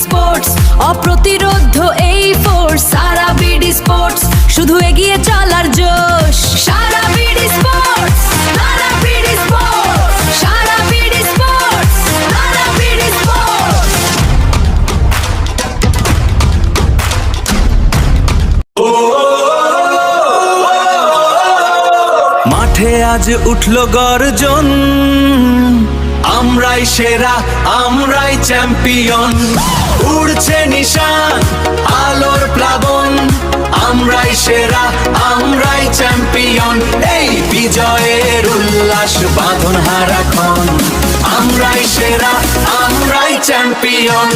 Sports, অপ্রতিরোধ্য এই force. সারা BD sports, শুধু এগিয়ে চলার জোশ। সারা বিডি স্পোর্টস, সারা বিডি স্পোর্টস, সারা বিডি স্পোর্টস, সারা বিডি স্পোর্টস। মাঠে আজ উঠলো গর্জন, আমরাই সেরা, আমরাই চ্যাম্পিয়ন। উড়ছে নিশান, আলোর প্লাবন, আমরাই সেরা, আমরাই চ্যাম্পিয়ন। এই বিজয়ের উল্লাস বাঁধন হারাক্ষণ, আমরাই সেরা, আমরাই চ্যাম্পিয়ন।